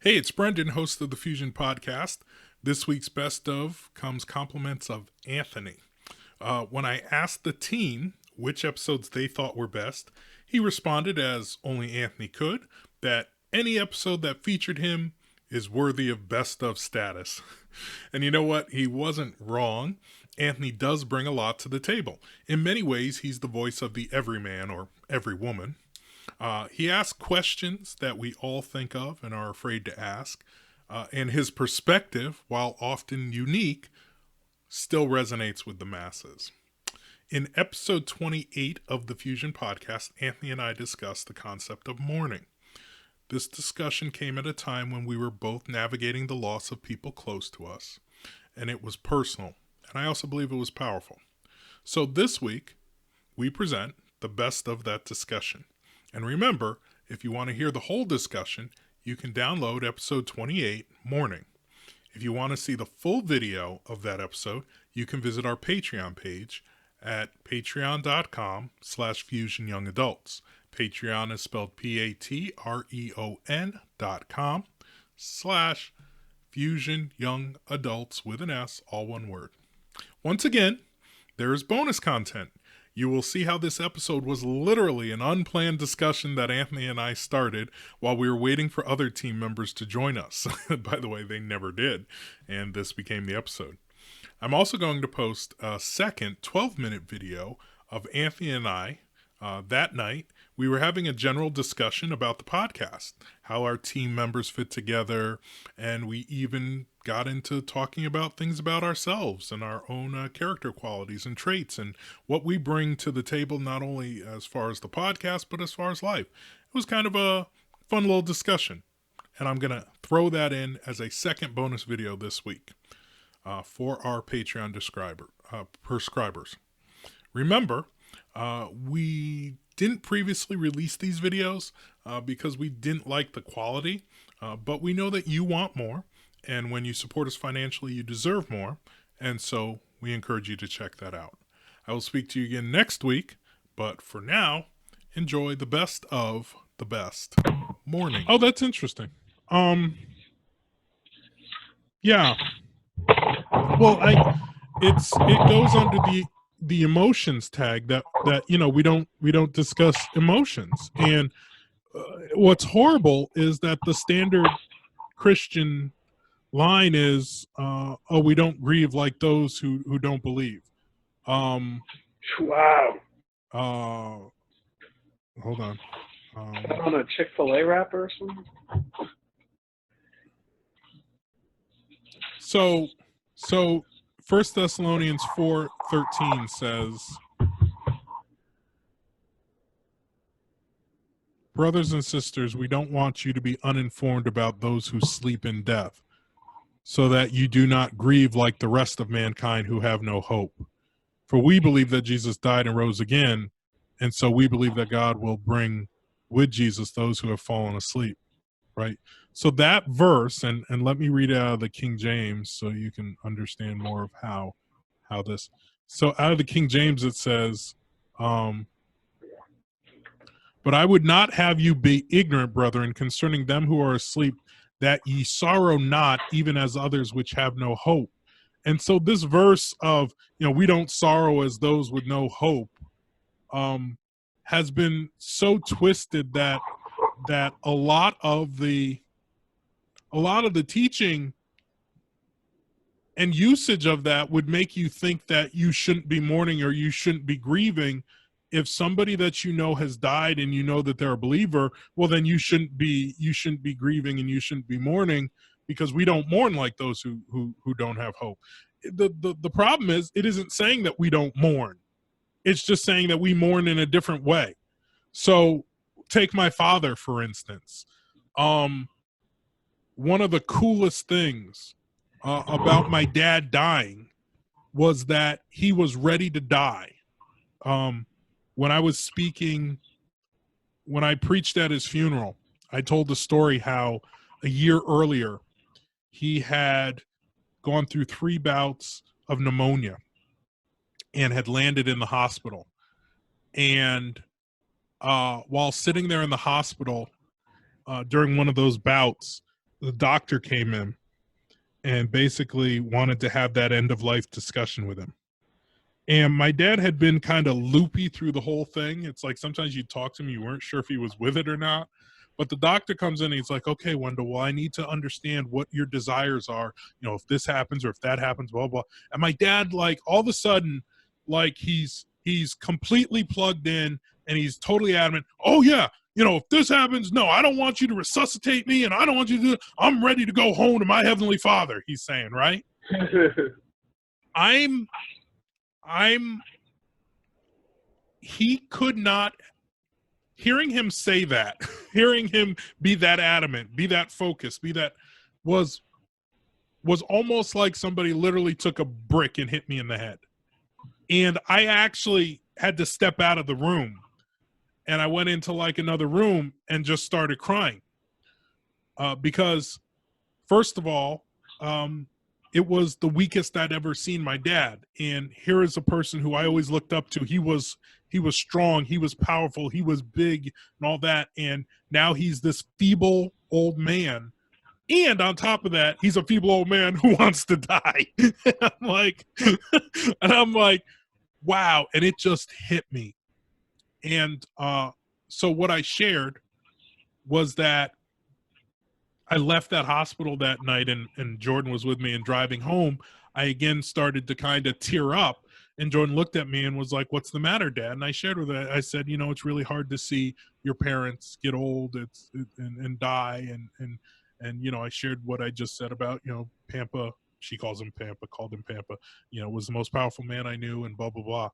Hey, it's Brendan, host of the Fusion Podcast. This week's best of comes compliments of Anthony. When I asked the team which episodes they thought were best, he responded, as only Anthony could, that any episode that featured him is worthy of best of status. And you know what? He wasn't wrong. Anthony does bring a lot to the table. In many ways, he's the voice of the everyman or every woman. He asks questions that we all think of and are afraid to ask, and his perspective, while often unique, still resonates with the masses. In episode 28 of the Fusion Podcast, Anthony and I discussed the concept of mourning. This discussion came at a time when we were both navigating the loss of people close to us, and it was personal, and I also believe it was powerful. So this week, we present the best of that discussion. And remember, if you want to hear the whole discussion, you can download episode 28, Mourning. If you want to see the full video of that episode, you can visit our Patreon page at patreon.com/fusionyoungadults. Patreon is spelled patreon.com/fusionyoungadults with an S, all one word. Once again, there is bonus content. You will see how this episode was literally an unplanned discussion that Anthony and I started while we were waiting for other team members to join us. By the way, they never did, and this became the episode. I'm also going to post a second 12-minute video of Anthony and I. That night, we were having a general discussion about the podcast, how our team members fit together, and we even got into talking about things about ourselves and our own character qualities and traits and what we bring to the table, not only as far as the podcast, but as far as life. It was kind of a fun little discussion, and I'm going to throw that in as a second bonus video this week for our Patreon prescribers. Remember, we didn't previously release these videos because we didn't like the quality, but we know that you want more, and when you support us financially, you deserve more, and so we encourage you to check that out. I will speak to you again next week, but for now, enjoy the best of the best. Mourning. Oh, that's interesting. Yeah. Well, it goes under the emotions tag that we don't discuss emotions, and what's horrible is that the standard Christian line is we don't grieve like those who don't believe. Wow. Hold on. On a Chick-fil-A wrapper or something? So 1 Thessalonians 4:13 says, brothers and sisters, we don't want you to be uninformed about those who sleep in death, so that you do not grieve like the rest of mankind who have no hope. For we believe that Jesus died and rose again, and so we believe that God will bring with Jesus those who have fallen asleep, right? So that verse, and let me read it out of the King James so you can understand more of how this. So out of the King James it says, but I would not have you be ignorant, brethren, concerning them who are asleep, that ye sorrow not, even as others which have no hope. And so this verse of, we don't sorrow as those with no hope, has been so twisted that a lot of the teaching and usage of that would make you think that you shouldn't be mourning or you shouldn't be grieving. If somebody that you know has died and you know that they're a believer, well, then you shouldn't be grieving and you shouldn't be mourning, because we don't mourn like those who don't have hope. The problem is, it isn't saying that we don't mourn. It's just saying that we mourn in a different way. So take my father, for instance. One of the coolest things about my dad dying was that he was ready to die. When I preached at his funeral, I told the story how a year earlier he had gone through 3 bouts of pneumonia and had landed in the hospital. And while sitting there in the hospital during one of those bouts, the doctor came in and basically wanted to have that end of life discussion with him. And my dad had been kind of loopy through the whole thing. It's like sometimes you talk to him, you weren't sure if he was with it or not. But the doctor comes in and he's like, okay, Wendell, well, I need to understand what your desires are. You know, if this happens or if that happens, blah, blah. And my dad, like, all of a sudden, like, he's completely plugged in and he's totally adamant. Oh, yeah, you know, if this happens, no, I don't want you to resuscitate me and I don't want you to do it. I'm ready to go home to my Heavenly Father, he's saying, right? He could not, hearing him say that, hearing him be that adamant, be that focused, be that, was almost like somebody literally took a brick and hit me in the head. And I actually had to step out of the room, and I went into like another room and just started crying. Because first of all, it was the weakest I'd ever seen my dad. And here is a person who I always looked up to. He was strong, he was powerful, he was big and all that. And now he's this feeble old man. And on top of that, he's a feeble old man who wants to die. I'm like, wow. And it just hit me. And so what I shared was that I left that hospital that night, and Jordan was with me, and driving home, I again started to kind of tear up. And Jordan looked at me and was like, "What's the matter, Dad?" And I shared with her, I said, "You know, it's really hard to see your parents get old and die." And you know, I shared what I just said about, you know, Pampa. She calls him Pampa, called him Pampa. You know, was the most powerful man I knew, and blah, blah, blah.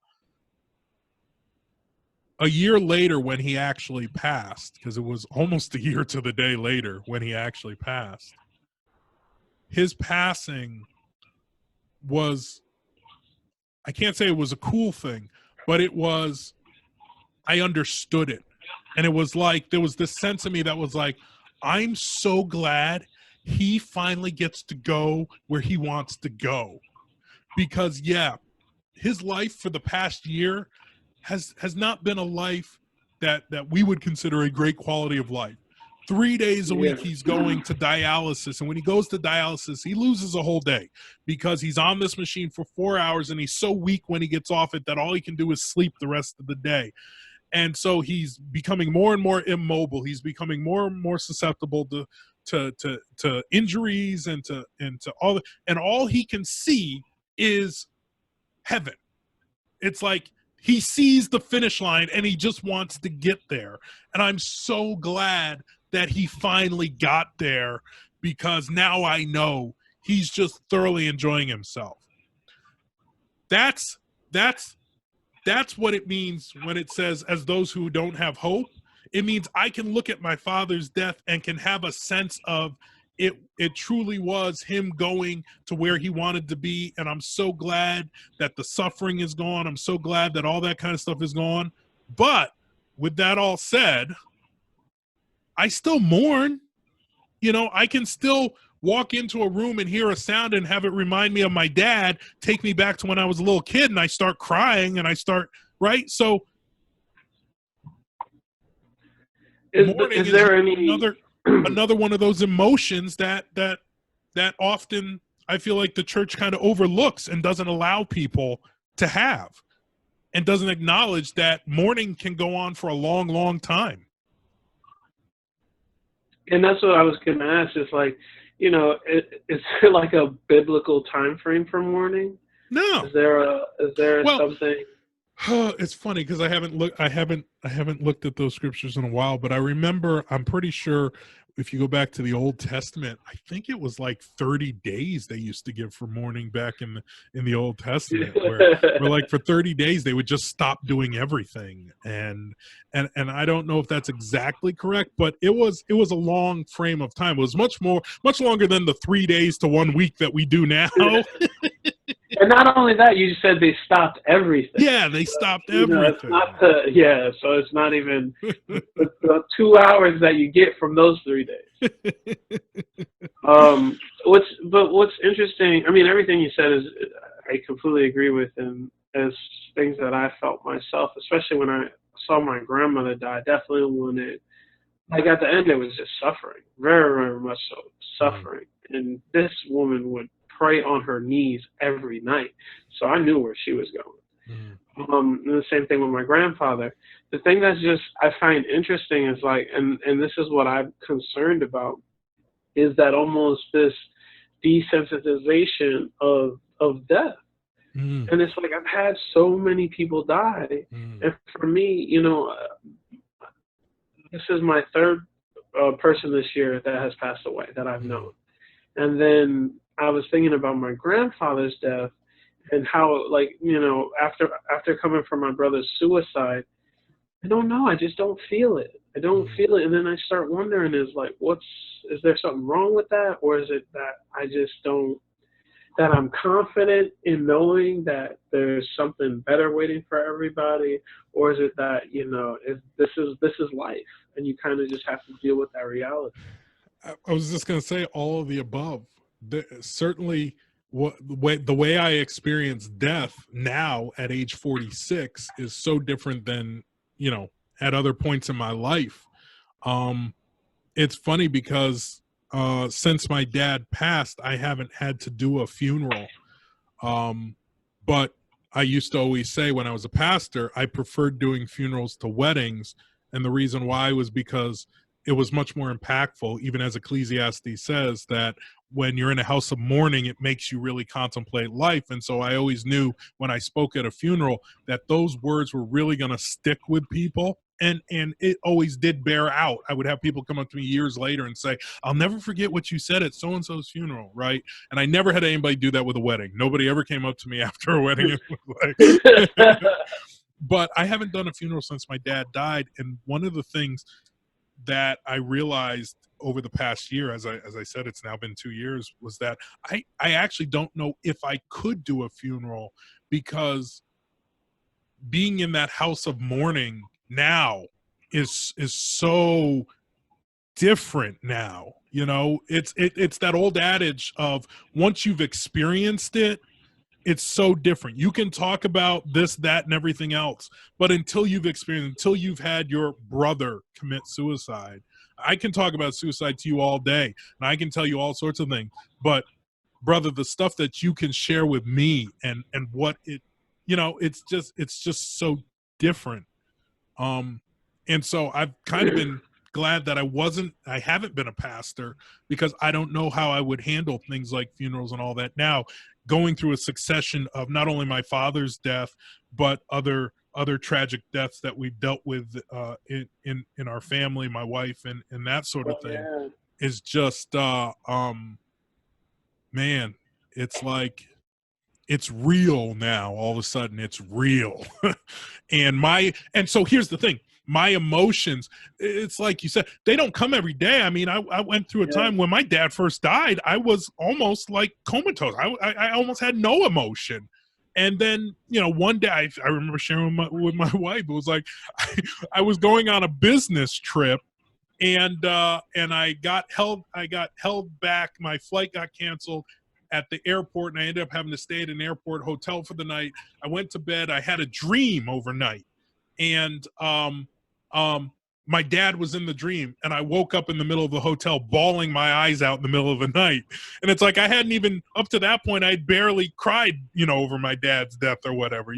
A year later, when he actually passed, because it was almost a year to the day later when he actually passed, his passing was, I can't say it was a cool thing, but it was, I understood it. And it was like, there was this sense of me that was like, I'm so glad he finally gets to go where he wants to go. Because, yeah, his life for the past year has not been a life that we would consider a great quality of life. 3 days a week he's going to dialysis, and when he goes to dialysis, he loses a whole day because he's on this machine for 4 hours, and he's so weak when he gets off it that all he can do is sleep the rest of the day. And so he's becoming more and more immobile. He's becoming more and more susceptible to injuries and to all, and all he can see is heaven. It's like he sees the finish line and he just wants to get there. And I'm so glad that he finally got there, because now I know he's just thoroughly enjoying himself. That's what it means when it says, as those who don't have hope. It means I can look at my father's death and can have a sense of it truly was him going to where he wanted to be. And I'm so glad that the suffering is gone. I'm so glad that all that kind of stuff is gone. But with that all said, I still mourn. You know, I can still walk into a room and hear a sound and have it remind me of my dad, take me back to when I was a little kid, and I start crying and I start, right? So mourning is there another one of those emotions that often I feel like the church kind of overlooks and doesn't allow people to have, and doesn't acknowledge that mourning can go on for a long, long time. And that's what I was going to ask. Is like, you know, is there like a biblical time frame for mourning? No. Is there something? It's funny because I haven't looked at those scriptures in a while, but I remember, I'm pretty sure if you go back to the Old Testament, I think it was like 30 days they used to give for mourning back in the Old Testament, where like for 30 days they would just stop doing everything. And I don't know if that's exactly correct, but it was a long frame of time. It was much longer than the 3 days to 1 week that we do now. And not only that, you said they stopped everything. Yeah, they stopped everything. So it's not even the 2 hours that you get from those 3 days. What's interesting, I mean, everything you said I completely agree with, and as things that I felt myself, especially when I saw my grandmother die. Definitely wanted like at the end it was just suffering, very, very much so, Mm, suffering. And this woman would pray on her knees every night, so I knew where she was going. mm, And the same thing with my grandfather. The thing that's just I find interesting is like, and this is what I'm concerned about, is that almost this desensitization of death. mm, And it's like I've had so many people die, mm, and for me, this is my third person this year that has passed away that I've known. mm, And then I was thinking about my grandfather's death and how, like, after coming from my brother's suicide, I don't know. I just don't feel it. I don't mm. feel it, and then I start wondering: is there something wrong with that, or is it that I just don't? That I'm confident in knowing that there's something better waiting for everybody, or is it that if this is life, and you kind of just have to deal with that reality? I was just going to say all of the above. Certainly, the way I experience death now at age 46 is so different than at other points in my life. Um, it's funny because since my dad passed, I haven't had to do a funeral. Um, but I used to always say when I was a pastor, I preferred doing funerals to weddings. And the reason why was because it was much more impactful, even as Ecclesiastes says, that when you're in a house of mourning, it makes you really contemplate life. And so I always knew when I spoke at a funeral that those words were really going to stick with people. And it always did bear out. I would have people come up to me years later and say, I'll never forget what you said at so and so's funeral, right? And I never had anybody do that with a wedding. Nobody ever came up to me after a wedding and was like, but I haven't done a funeral since my dad died. And one of the things that I realized over the past year, as I said, it's now been 2 years, was that I actually don't know if I could do a funeral because being in that house of mourning now is so different now. It's that old adage of once you've experienced it, it's so different. You can talk about this, that, and everything else, but until you've had your brother commit suicide, I can talk about suicide to you all day, and I can tell you all sorts of things. But brother, the stuff that you can share with me and what it's just so different. Um, and so I've kind of been glad that I haven't been a pastor because I don't know how I would handle things like funerals and all that now, going through a succession of not only my father's death, but other tragic deaths that we've dealt with in our family, my wife and that sort of Oh thing yeah. is just man, it's like it's real now. All of a sudden it's real. And so here's the thing, my emotions, it's like you said, they don't come every day. I mean, I went through a Yeah. time when my dad first died, I was almost like comatose. I almost had no emotion. And then one day I remember sharing with my wife, it was like I was going on a business trip, and I got held back. My flight got canceled at the airport, and I ended up having to stay at an airport hotel for the night. I went to bed. I had a dream overnight, and um my dad was in the dream, and I woke up in the middle of the hotel bawling my eyes out in the middle of the night. And it's like I hadn't even, up to that point, I'd barely cried over my dad's death or whatever.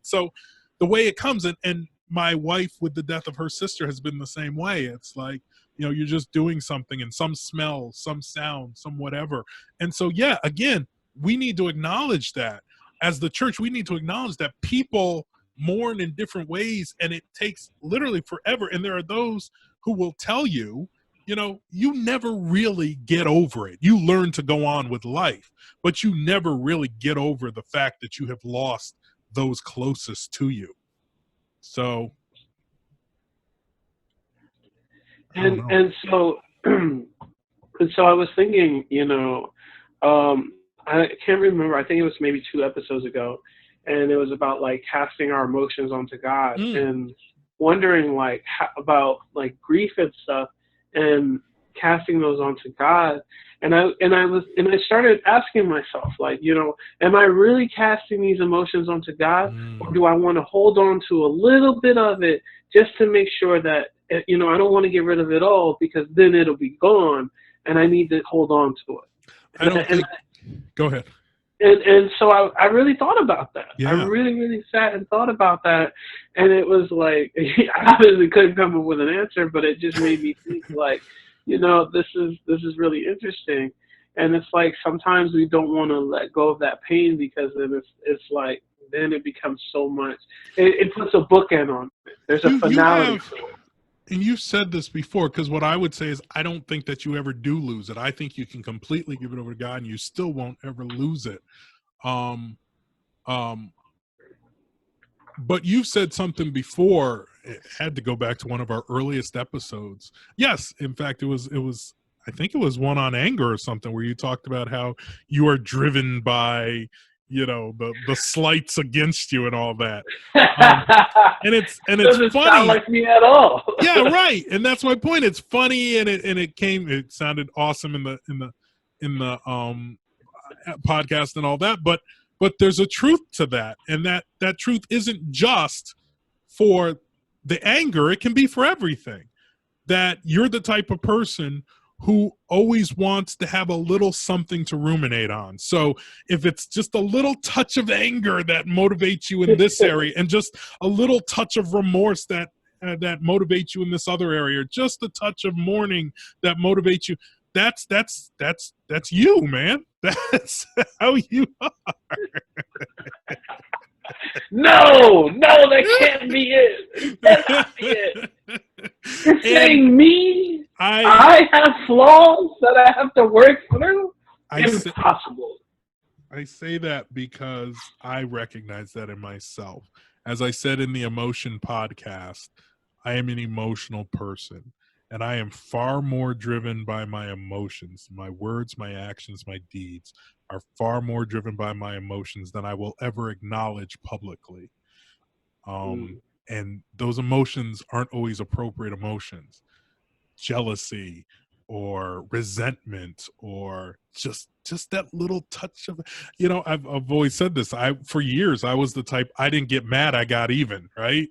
So the way it comes, and my wife with the death of her sister has been the same way. It's like you're just doing something, and some smell, some sound, some whatever. And so yeah, again, we need to acknowledge that as the church. We need to acknowledge that people mourn in different ways, and it takes literally forever. And there are those who will tell you, you never really get over it. You learn to go on with life, but you never really get over the fact that you have lost those closest to you. So I don't and know. and so and so I was thinking, I can't remember. I think it was maybe 2 episodes ago, and it was about like casting our emotions onto God Mm, and wondering like about like grief and stuff, and casting those onto God. And I started asking myself, like, am I really casting these emotions onto God, or mm, do I want to hold on to a little bit of it just to make sure that you know, I don't want to get rid of it all because then it'll be gone, and I need to hold on to it. I don't think. Go ahead. And so I really thought about that. I Yeah. really sat and thought about that, and it was like I obviously couldn't come up with an answer, but it just made me think like, you know, this is really interesting, and it's like sometimes we don't want to let go of that pain because then it's like then it becomes so much. It puts a bookend on it. There's a You finality have, to it. and you've said this before, because what I would say is I don't think that you ever do lose it. I think you can completely give it over to God and you still won't ever lose it. Um, um, but you've said something before. It had to go back to one of our earliest episodes. Yes, in fact, it was I think it was one on anger or something where you talked about how you are driven by, you know, the slights against you and all that. Um, and it's Doesn't sound funny. like me at all. Yeah, right. And that's my point. It's funny, and it sounded awesome in the podcast and all that, but there's a truth to that, and that truth isn't just for the anger. It can be for everything. That you're the type of person who always wants to have a little something to ruminate on. So if it's just a little touch of anger that motivates you in this area, and just a little touch of remorse that motivates you in this other area, or just a touch of mourning that motivates you, that's you, man. That's how you are. No, that can't be it. That cannot be it. You're saying me? I have flaws that I have to work through? Impossible. I say that because I recognize that in myself. As I said in the Emotion podcast, I am an emotional person, and I am far more driven by my emotions. My words, my actions, my deeds are far more driven by my emotions than I will ever acknowledge publicly. And those emotions aren't always appropriate emotions. Jealousy or resentment or just that little touch of, you know, I've always said this. For years I was the type, I didn't get mad, I got even, right?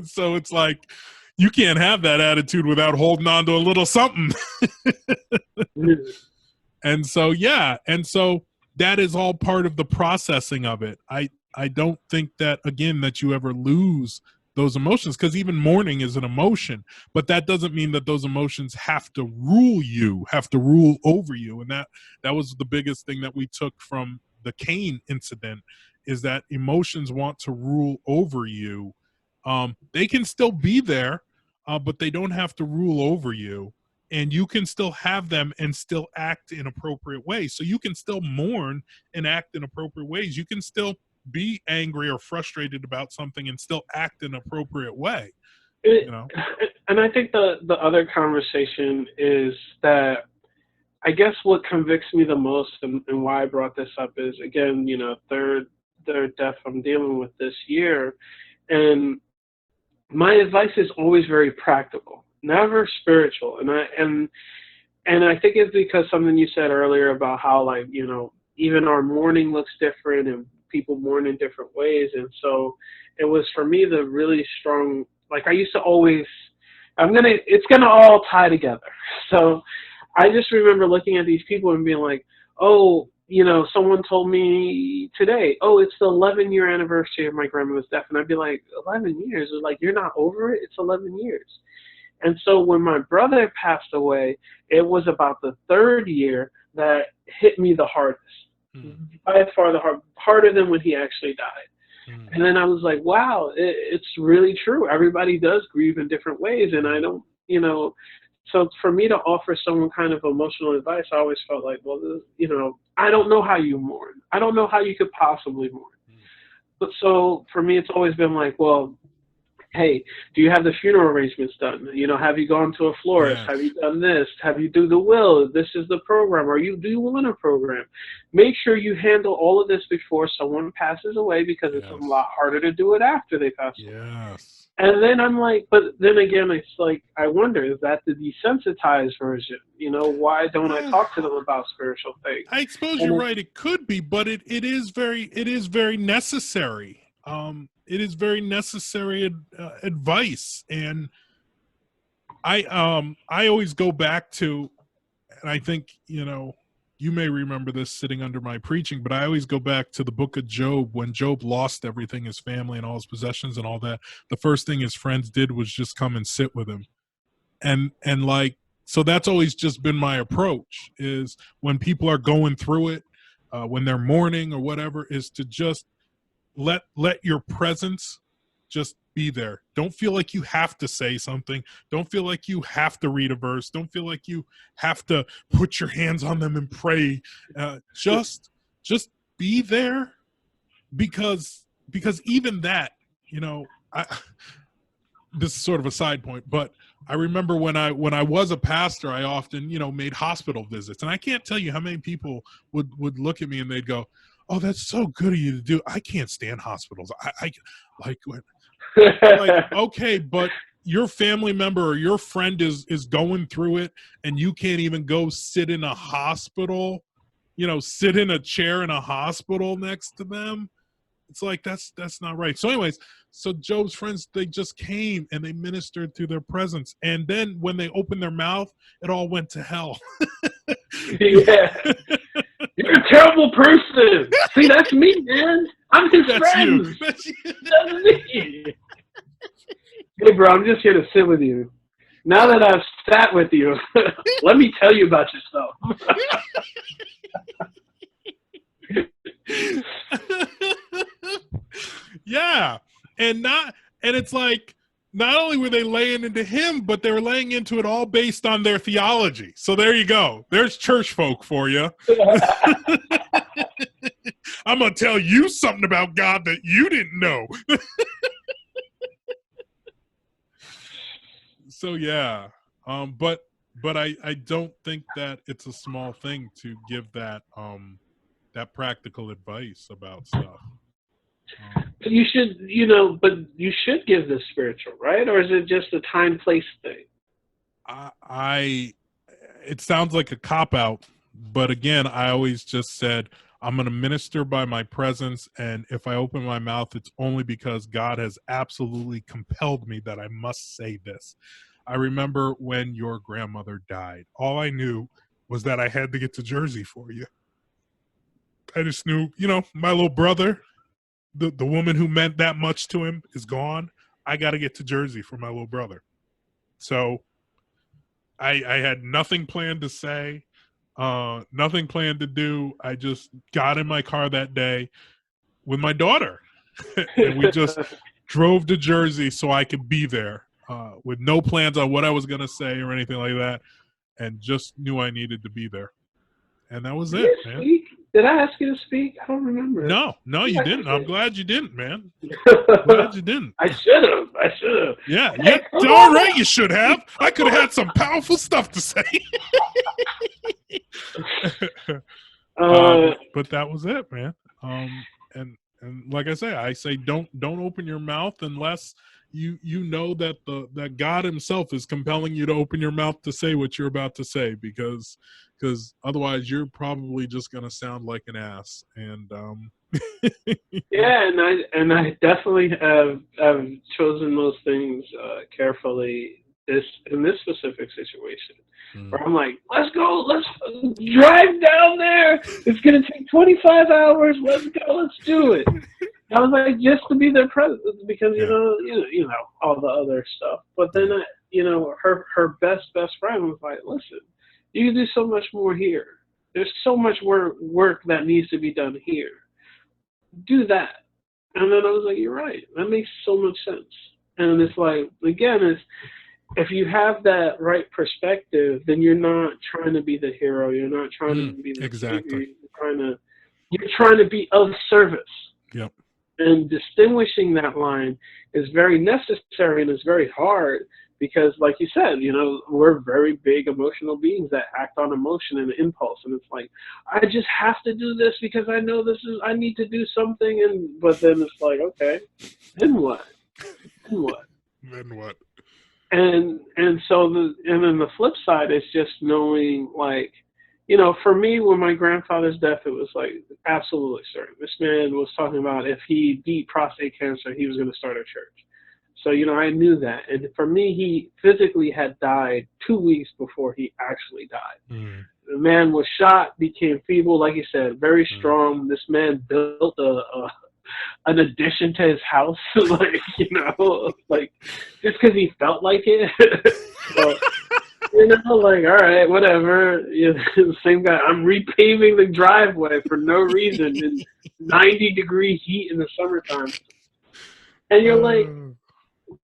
So it's like you can't have that attitude without holding on to a little something. And so that is all part of the processing of it. I don't think that, again, that you ever lose those emotions, because even mourning is an emotion, but that doesn't mean that those emotions have to rule over you. And that was the biggest thing that we took from the Cain incident, is that emotions want to rule over you. They can still be there, but they don't have to rule over you. And you can still have them and still act in appropriate ways. So you can still mourn and act in appropriate ways. You can still be angry or frustrated about something and still act in an appropriate way. You know? And I think the other conversation is that I guess what convicts me the most, and why I brought this up, is again, you know, third death I'm dealing with this year, and my advice is always very practical, never spiritual. And I think it's because something you said earlier about how, like, you know, even our mourning looks different and people mourn in different ways. And so it was for me the really strong, like I used to always, it's gonna all tie together. So I just remember looking at these people and being like, oh, you know, someone told me today, oh, it's the 11-year anniversary of my grandmother's death. And I'd be like, 11 years? Like, you're not over it? It's 11 years. And so when my brother passed away, it was about the third year that hit me the hardest. By far harder than when he actually died. And then I was like, wow, it's really true. Everybody does grieve in different ways. And I don't, you know, so for me to offer someone kind of emotional advice, I always felt like, well, you know, I don't know how you mourn. I don't know how you could possibly mourn. But so for me, it's always been like, well, hey, do you have the funeral arrangements done? You know, have you gone to a florist? Yes. Have you done this? Have you do the will? This is the program. Or do you want a program? Make sure you handle all of this before someone passes away, because it's a lot harder to do it after they pass away. Yes. And then I'm like, but then again, it's like, I wonder, is that the desensitized version? You know, why don't I talk to them about spiritual things? I suppose you're right. It could be, but it is very necessary. It is very necessary advice. And I always go back to, and I think, you may remember this sitting under my preaching, but I always go back to the book of Job. When Job lost everything, his family and all his possessions and all that, the first thing his friends did was just come and sit with him. And like, so that's always just been my approach, is when people are going through it, when they're mourning or whatever, is to just let your presence just be there. Don't feel like you have to say something. Don't feel like you have to read a verse. Don't feel like you have to put your hands on them and pray. Just be there, because even that, I this is sort of a side point, but I remember when I was a pastor, I often, made hospital visits, and I can't tell you how many people would look at me and they'd go, "Oh, that's so good of you to do. I can't stand hospitals. I like when, like, okay, but your family member or your friend is going through it, and you can't even go sit in a hospital, sit in a chair in a hospital next to them. It's like, that's not right." So anyways, so Job's friends, they just came and they ministered through their presence, and then when they opened their mouth, it all went to hell. Yeah. You're a terrible person. See, that's me, man. I'm his friend. That's me. Hey, bro, I'm just here to sit with you. Now that I've sat with you, let me tell you about yourself. Yeah. And it's like, not only were they laying into him, but they were laying into it all based on their theology. So there you go. There's church folk for you. I'm going to tell you something about God that you didn't know. So yeah. But I don't think that it's a small thing to give that that practical advice about stuff. You should, but you should give the spiritual, right? Or is it just a time, place thing? It sounds like a cop out, but again, I always just said, I'm going to minister by my presence, and if I open my mouth, it's only because God has absolutely compelled me that I must say this. I remember when your grandmother died, all I knew was that I had to get to Jersey for you. I just knew, my little brother, the woman who meant that much to him, is gone. I got to get to Jersey for my little brother. So I had nothing planned to say, nothing planned to do. I just got in my car that day with my daughter, and we just drove to Jersey so I could be there, with no plans on what I was going to say or anything like that, and just knew I needed to be there. And that was Did it, you man. speak? Did I ask you to speak? I don't remember. No, you didn't. I'm glad you didn't, man. Glad you didn't. I should have. Yeah, hey, darn right you should have. I could have had some powerful stuff to say. But that was it, man. And like I say don't open your mouth unless you know that that God himself is compelling you to open your mouth to say what you're about to say, because otherwise you're probably just going to sound like an ass. And yeah, and I definitely have chosen those things carefully. In this specific situation, where I'm like, let's go, let's drive down there. It's gonna take 25 hours. Let's go, let's do it. I was like, just to be their presence, because you know all the other stuff. But then her best friend was like, listen, you can do so much more here. There's so much work that needs to be done here. Do that. And then I was like, you're right. That makes so much sense. And it's like, again, if you have that right perspective, then you're not trying to be the hero. You're not trying to be the savior. You're trying to be of service. Yep. And distinguishing that line is very necessary, and it's very hard because, like you said, we're very big emotional beings that act on emotion and impulse. And it's like, I just have to do this because I know I need to do something. But then it's like, okay, then what? Then what? Then what? And then the flip side is just knowing, like, for me, when my grandfather's death, it was like absolutely certain. This man was talking about if he beat prostate cancer, he was going to start a church. So, I knew that. And for me, he physically had died 2 weeks before he actually died. Mm, The man was shot, became feeble, like you said, very mm. strong. This man built an addition to his house, like, like just because he felt like it. So, like, all right, whatever. The same guy. I'm repaving the driveway for no reason in 90-degree heat in the summertime. And you're like, Uh,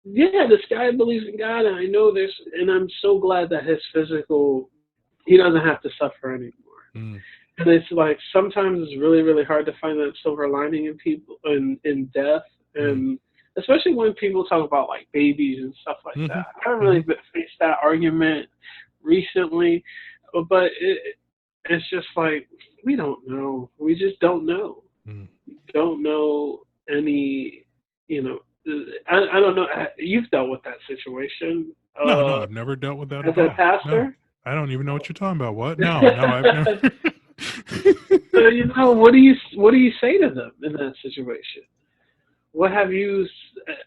yeah, this guy believes in God, and I know this, and I'm so glad that his physical, he doesn't have to suffer anymore. mm, And it's like sometimes it's really, really hard to find that silver lining in people in death, mm, and especially when people talk about like babies and stuff like mhm, that. I haven't mhm, really faced that argument recently, but it's just like we don't know. We just don't know. mm. Don't know any, you know. I don't know. You've dealt with that situation No, I've never dealt with that as at a all. No, pastor. I don't even know what you're talking about. What? No, I've never. So, what do you say to them in that situation? What have you?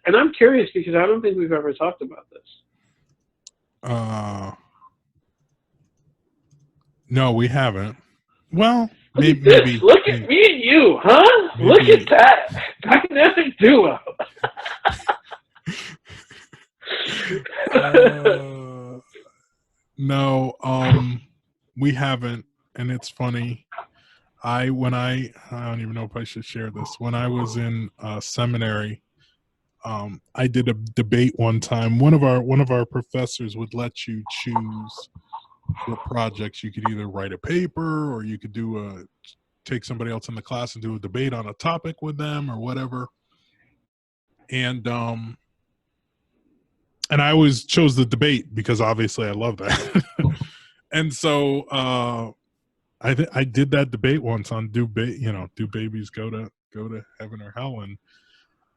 And I'm curious because I don't think we've ever talked about this. uh, no, we haven't. Well, Look maybe, at this. maybe, Look at maybe, me and you, huh? Look at maybe. that dynamic duo. Uh, no, we haven't, and it's funny. I don't even know if I should share this. When I was in seminary, I did a debate one time. One of our professors would let you choose what projects you could either write a paper or you could take somebody else in the class and do a debate on a topic with them or whatever. And and I always chose the debate because obviously I love that. And so I did that debate once on do babies go to heaven or hell, and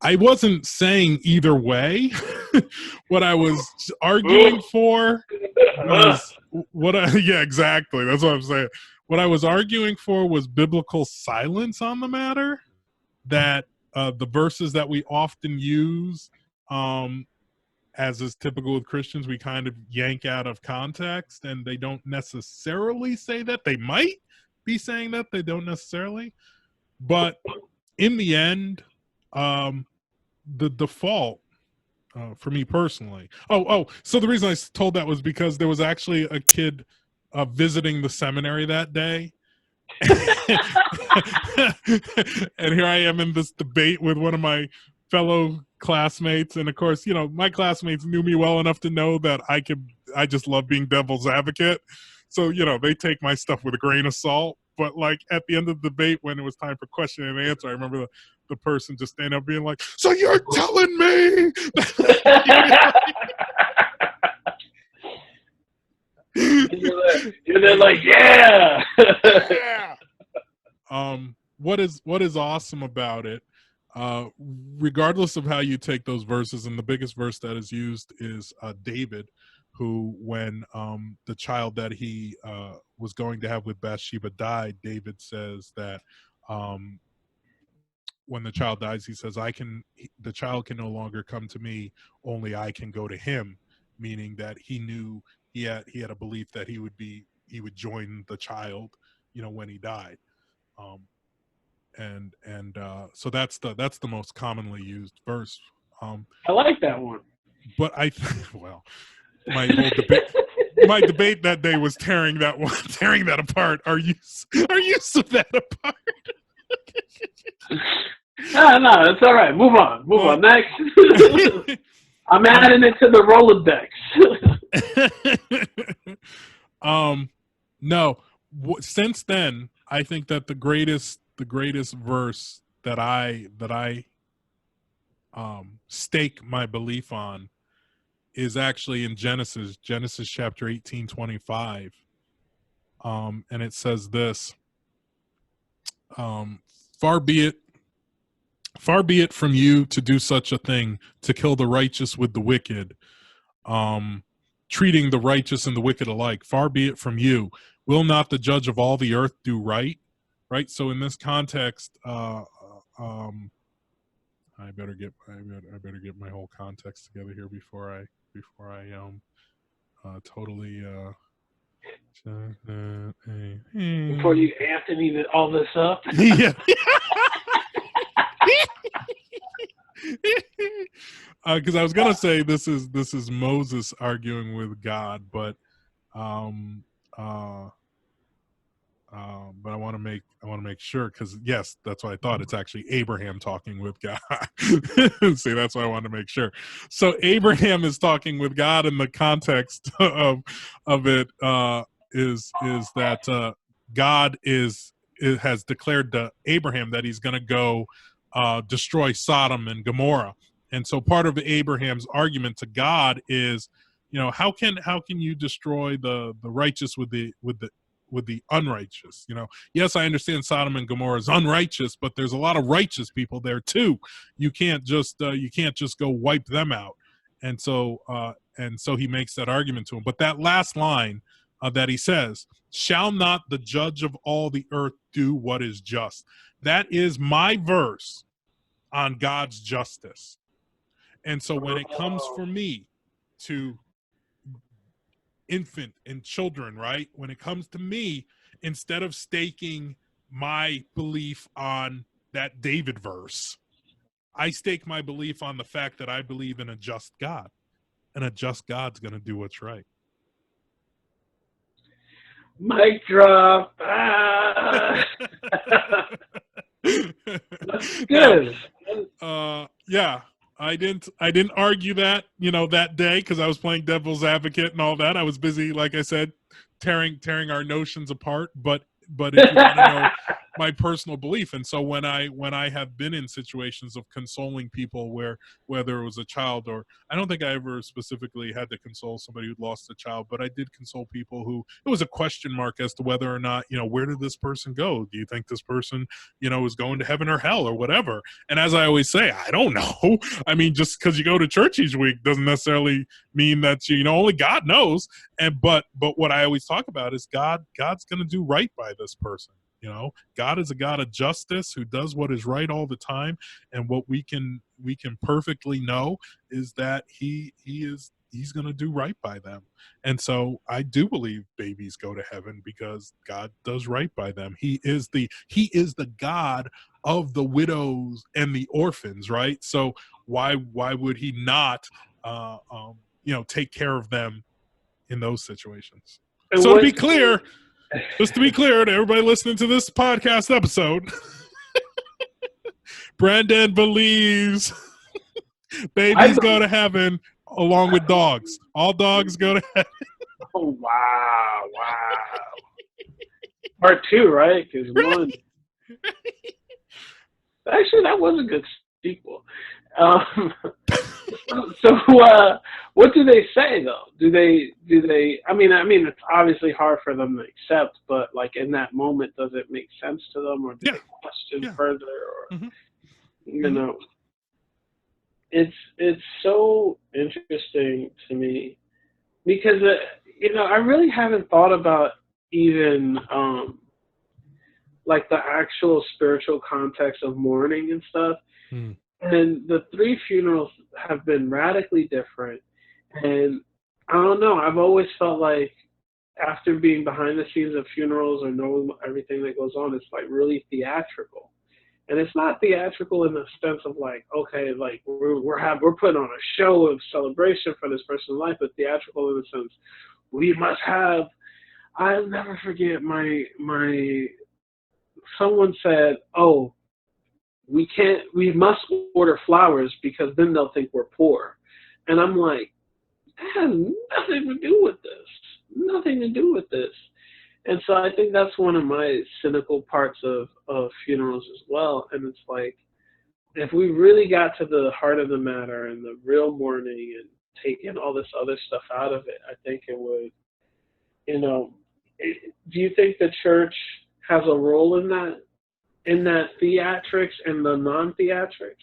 I wasn't saying either way. What I was arguing for was yeah, exactly. That's what I'm saying. What I was arguing for was biblical silence on the matter. That the verses that we often use, um, as is typical with Christians, we kind of yank out of context, and they don't necessarily say that. They might be saying that, they don't necessarily. But in the end, the default for me personally. So the reason I told that was because there was actually a kid visiting the seminary that day. And here I am in this debate with one of my fellow classmates, and of course, my classmates knew me well enough to know that I just love being devil's advocate. So, they take my stuff with a grain of salt. But like at the end of the debate, when it was time for question and answer, I remember the person just standing up being like, "So you're telling me?" You're there like, yeah. Yeah. What is awesome about it, regardless of how you take those verses, and the biggest verse that is used is David, who, when the child that he was going to have with Bathsheba died, David says that when the child dies, he says, the child can no longer come to me, only I can go to him," meaning that he knew he had a belief that he would join the child, when he died. Um, and so that's the most commonly used verse. I like that one. But well, my whole debate that day was tearing that apart. Are you of that apart? No, it's all right. Move on. Move on. But Next. I'm adding it to the Rolodex. No. Since then, I think that the greatest verse that I stake my belief on is actually in Genesis chapter 18:25. And it says this, um, far be it far be it from you to do such a thing, to kill the righteous with the wicked, treating the righteous and the wicked alike. Far be it from you. Will not the judge of all the earth do right? Right. So in this context, I better get my whole context together here before I totally Before you Anthony all this up. yeah. Because I was gonna say this is Moses arguing with God, but um uh but I want to make sure, because yes, that's what I thought. It's actually Abraham talking with God. See, that's why I want to make sure. So Abraham is talking with God, in the context of it is that God has declared to Abraham that he's going to go destroy Sodom and Gomorrah, and so part of Abraham's argument to God is, how can you destroy the righteous with the unrighteous? Yes, I understand Sodom and Gomorrah is unrighteous, but there's a lot of righteous people there too. You can't just go wipe them out. And so he makes that argument to him. But that last line that he says, "Shall not the judge of all the earth do what is just?" That is my verse on God's justice. And so when it comes for me to infant and children, right? When it comes to me, instead of staking my belief on that David verse, I stake my belief on the fact that I believe in a just God, and a just God's going to do what's right. Mic drop. Ah. That's good. Yeah, I didn't argue that, that day, because I was playing devil's advocate and all that. I was busy, like I said, tearing our notions apart. But if you want to know my personal belief, and so when I have been in situations of consoling people, whether it was a child, or I don't think I ever specifically had to console somebody who'd lost a child, but I did console people who it was a question mark as to whether or not, where did this person go? Do you think this person, is going to heaven or hell or whatever? And as I always say, I don't know. I mean, just because you go to church each week doesn't necessarily mean that only God knows. But what I always talk about is God's going to do right by this person. God is a God of justice who does what is right all the time. And what we can perfectly know is that he's going to do right by them. And so I do believe babies go to heaven because God does right by them. He is the God of the widows and the orphans, right? So why would he not take care of them in those situations? And So to be clear, just to be clear to everybody listening to this podcast episode, Brandon believes babies go to heaven along with dogs. All dogs go to heaven. Oh, wow. Part 2, right? Because one. Actually, that was a good sequel. What do they say though? Do they? I mean, it's obviously hard for them to accept, but like in that moment, does it make sense to them, or do they question further, or It's so interesting to me because I really haven't thought about even like the actual spiritual context of mourning and stuff. And the 3 funerals have been radically different. And I don't know, I've always felt like after being behind the scenes of funerals or knowing everything that goes on, it's like really theatrical. And it's not theatrical in the sense of like, okay, like we're putting on a show of celebration for this person's life, but theatrical in the sense we must have. I'll never forget my someone said, "Oh, we must order flowers because then they'll think we're poor," and I'm like, that has nothing to do with this. Nothing to do with this. And so I think that's one of my cynical parts of funerals as well. And it's like, if we really got to the heart of the matter and the real mourning and taking all this other stuff out of it, I think it would, do you think the church has a role in that theatrics and the non-theatrics?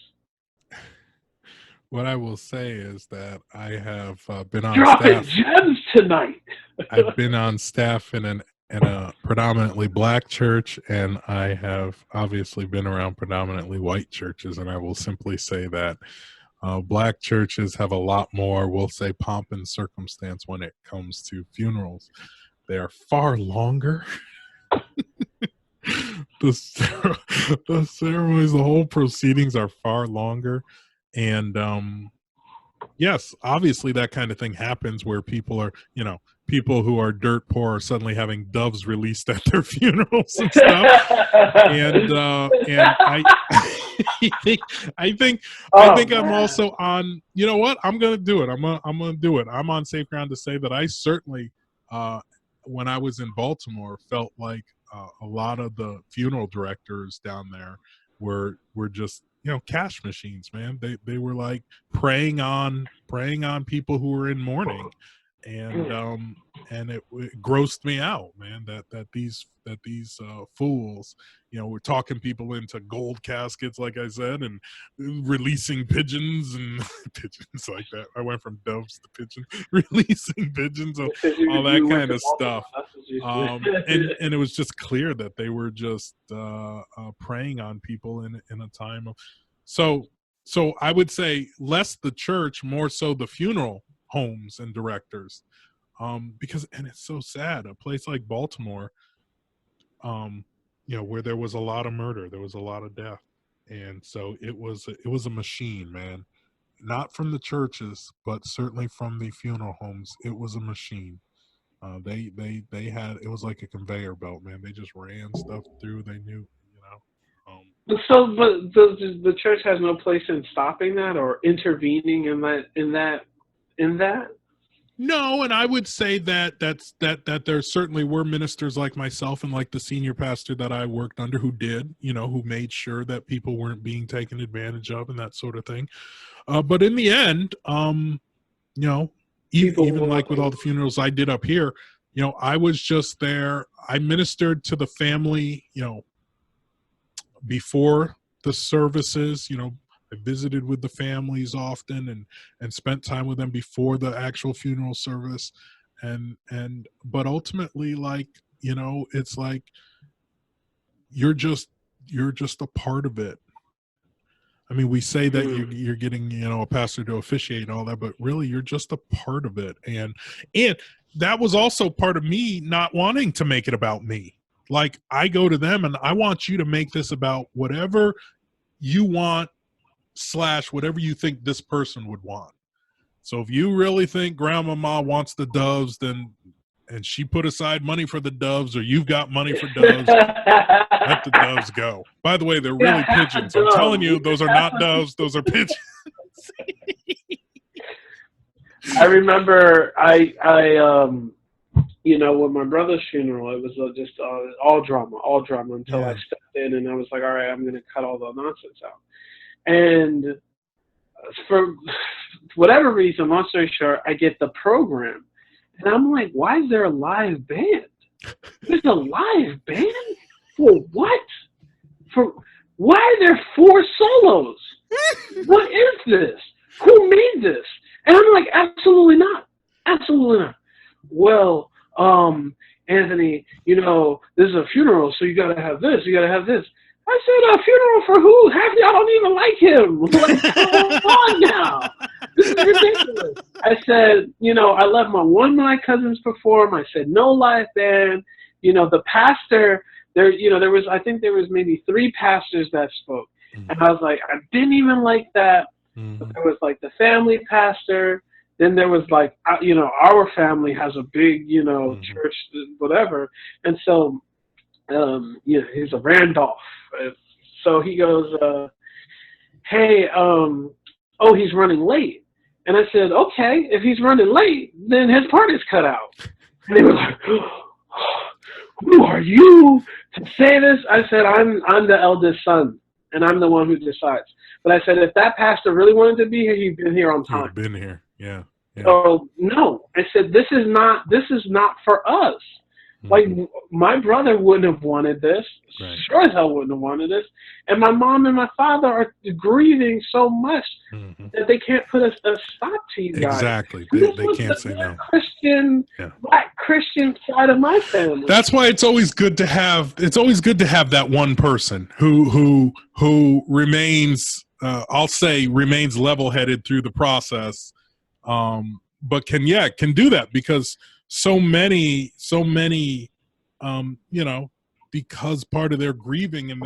What I will say is that I have been on Dropping staff. gems tonight. I've been on staff in an in a predominantly black church, and I have obviously been around predominantly white churches, and I will simply say that black churches have a lot more, we'll say, pomp and circumstance when it comes to funerals. They are far longer. The ceremonies, the whole proceedings are far longer, and yes, obviously that kind of thing happens where people are, people who are dirt poor are suddenly having doves released at their funerals and stuff. And I I think I think I Oh think I'm man. also on, you know what? I'm gonna do it. I'm gonna do it. I'm on safe ground to say that I certainly when I was in Baltimore felt like a lot of the funeral directors down there were just, cash machines, man. They were like preying on people who were in mourning, and it grossed me out, man, that these fools, were talking people into gold caskets, like I said, and releasing pigeons and pigeons like that. I went from doves to pigeons, releasing pigeons, and Because all that you went kind to of Baltimore. stuff. That's what you And said. and it was just clear that they were just preying on people in a time of, so so I would say less the church, more so the funeral homes and directors, because, and it's so sad, a place like Baltimore, um where there was a lot of murder, there was a lot of death, and so it was a machine, man. Not from the churches, but certainly from the funeral homes. It was a machine. They had, it was like a conveyor belt, man. They just ran stuff through. They knew, So, but the church has no place in stopping that or intervening in that. No, and I would say that there certainly were ministers like myself and like the senior pastor that I worked under who did, who made sure that people weren't being taken advantage of and that sort of thing. But in the end, you know, People even like with walking. all the funerals I did up here, I was just there. I ministered to the family, before the services. I visited with the families often, and spent time with them before the actual funeral service. But ultimately, like, it's like you're just you're just a part of it. I mean, we say that Mm. you're getting, a pastor to officiate and all that, but really you're just a part of it. And that was also part of me not wanting to make it about me. Like, I go to them and I want you to make this about whatever you want slash whatever you think this person would want. So if you really think grandmama wants the doves, then, and she put aside money for the doves, or you've got money for doves, let the doves go. By the way, they're Yeah, really half a pigeons. I'm telling dove. you, those are not doves. Those are pigeons. I remember with my brother's funeral, it was just all drama until I Yeah. stepped in and I was like, all right, I'm going to cut all the nonsense out. And for whatever reason, long story short, I get the program, and I'm like, why is there a live band? There's a live band for what? For why are there four solos? What is this? Who made this? And I'm like, absolutely not. Absolutely not. Well, Anthony, this is a funeral, so you gotta have this, you gotta have this. I said, a funeral for who? Half of y'all don't even like him. Like, come on now. This is ridiculous. I said, I let one of my cousins perform. I said, no live band. The pastor, there was, I think there was maybe three pastors that spoke. Mm-hmm. And I was like, I didn't even like that. But there was like the family pastor. Then there was like, our family has a big, church, whatever. And so, he's a Randolph. So he goes, hey, he's running late. And I said, okay, if he's running late, then his part is cut out. And they were like, who are you to say this? I said, I'm the eldest son, and I'm the one who decides. But I said, if that pastor really wanted to be here, he'd been here on He would time. have been here. Yeah. Yeah. So no, I said, this is not for us. Like Mm-hmm. my brother wouldn't have wanted this. Right. Sure as hell wouldn't have wanted this. And my mom and my father are grieving so much Mm-hmm. that they can't put a stop to you guys. Exactly. And this They was can't the say no. Yeah. black Christian side of my family. That's why it's always good to have that one person who remains I'll say remains level headed through the process, but can do that because so many you know, because part of their grieving and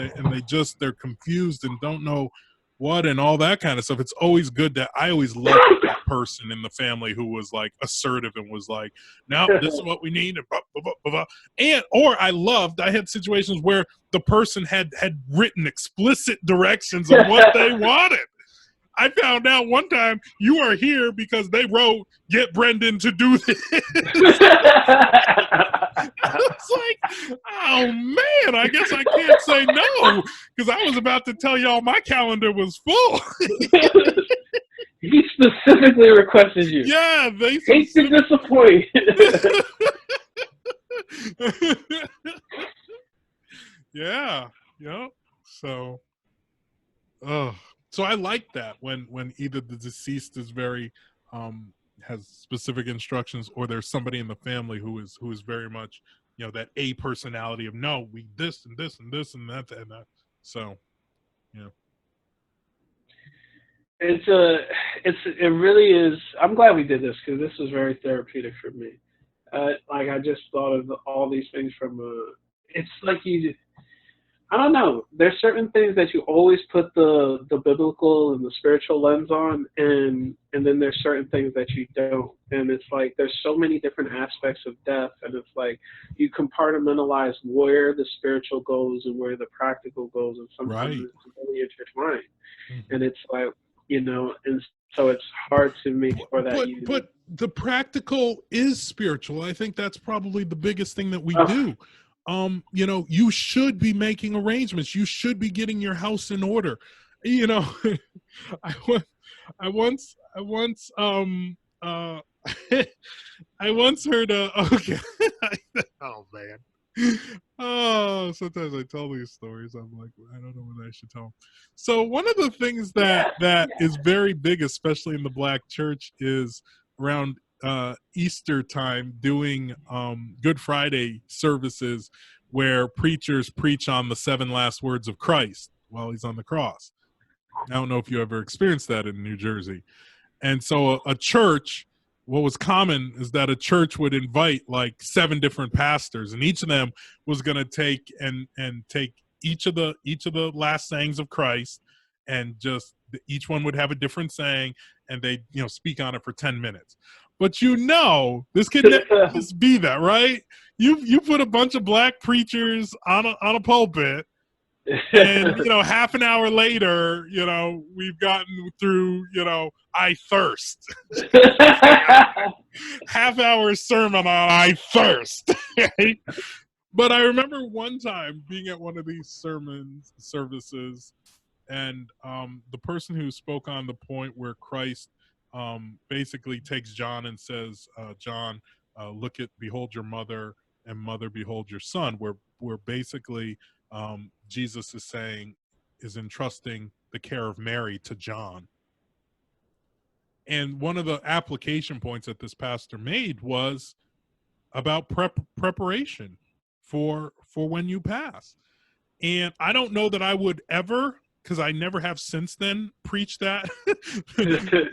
they're confused and don't know what and all that kind of stuff. It's always good that I always loved that person in the family who was like assertive and was like, no, this is what we need, and blah, blah, blah, blah, blah. And or I had situations where the person had written explicit directions of what they wanted. I found out one time you are here because they wrote, get Brendan to do this. It's like, oh man, I guess I can't say no because I was about to tell y'all my calendar was full. He specifically requested you. Yeah, they hate to disappoint. Yeah. So, so I like that when either the deceased is very has specific instructions or there's somebody in the family who is very much, that a personality of no, we this and this and this and that and that. So, yeah. It really is. I'm glad we did this because this was very therapeutic for me. Like I just thought of all these things from it's like I don't know. There's certain things that you always put the biblical and the spiritual lens on, and then there's certain things that you don't. And it's like there's so many different aspects of death, and it's like you compartmentalize where the spiritual goes and where the practical goes, and sometimes Right. it's really intertwined. Mm-hmm. And it's like and so it's hard to make sure that But the practical is spiritual. I think that's probably the biggest thing that we uh, do. You should be making arrangements. You should be getting your house in order. I once I once heard okay. Oh man. Oh, sometimes I tell these stories. I'm like, I don't know whether I should tell them. So one of the things that is very big, especially in the Black church, is around Easter time doing Good Friday services where preachers preach on the 7 last words of Christ while he's on the cross. I don't know if you ever experienced that in New Jersey. And so a church, what was common is that a church would invite like 7 different pastors, and each of them was going to take each of the last sayings of Christ, and just each one would have a different saying, and they speak on it for 10 minutes. But this could never just be that, right? You put a bunch of black preachers on a pulpit, and half an hour later, we've gotten through, I thirst. Half hour sermon on I thirst. Right? But I remember one time being at one of these services, and the person who spoke on the point where Christ basically takes John and says, John, behold your mother, and mother, behold your son, where basically Jesus is entrusting the care of Mary to John. And one of the application points that this pastor made was about preparation for when you pass. And I don't know that I would ever, because I never have since then, preached that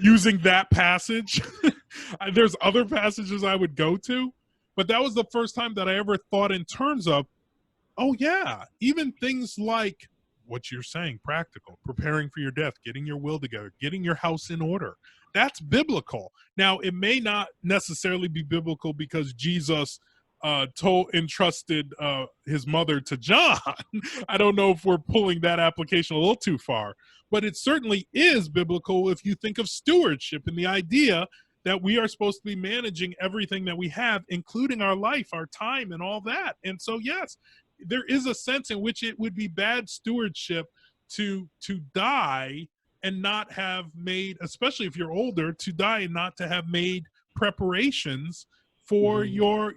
using that passage. There's other passages I would go to, but that was the first time that I ever thought in terms of, oh yeah, even things like what you're saying, practical, preparing for your death, getting your will together, getting your house in order. That's biblical. Now, it may not necessarily be biblical because Jesus entrusted his mother to John. I don't know if we're pulling that application a little too far, but it certainly is biblical if you think of stewardship and the idea that we are supposed to be managing everything that we have, including our life, our time, and all that. And so, yes, there is a sense in which it would be bad stewardship to die and not have made, especially if you're older, to die and not to have made preparations for your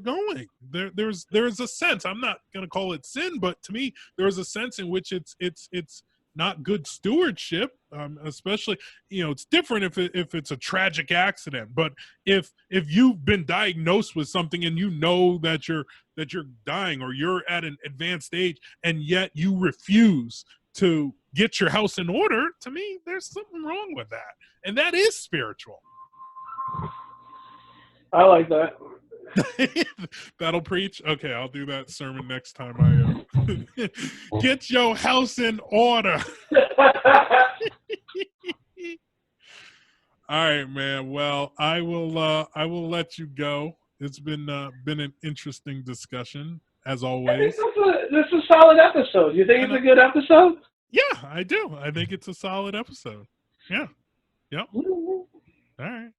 going. There's a sense. I'm not going to call it sin, but to me, there is a sense in which it's not good stewardship. Especially, it's different if it's a tragic accident. But if you've been diagnosed with something and that you're dying or you're at an advanced age, and yet you refuse to get your house in order, to me, there's something wrong with that, and that is spiritual. I like that. That'll preach. Okay, I'll do that sermon next time I get your house in order. All right, man. Well, I will let you go. It's been an interesting discussion as always. This is a solid episode. You think it's a good episode? Yeah, I do. I think it's a solid episode. Yeah. Yep. All right.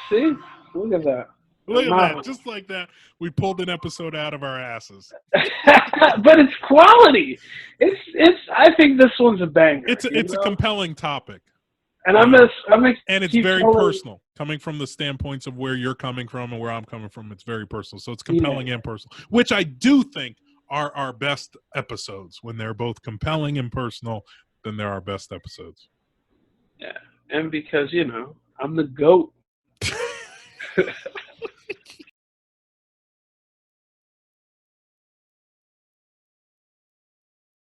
See? Look at that. Look at that. Just like that, we pulled an episode out of our asses. But it's quality. It's. I think this one's a banger. It's a compelling topic. And and it's very personal, coming from the standpoints of where you're coming from and where I'm coming from. It's very personal, so it's compelling and personal, which I do think are our best episodes. When they're both compelling and personal, then they're our best episodes. Yeah, and because I'm the GOAT.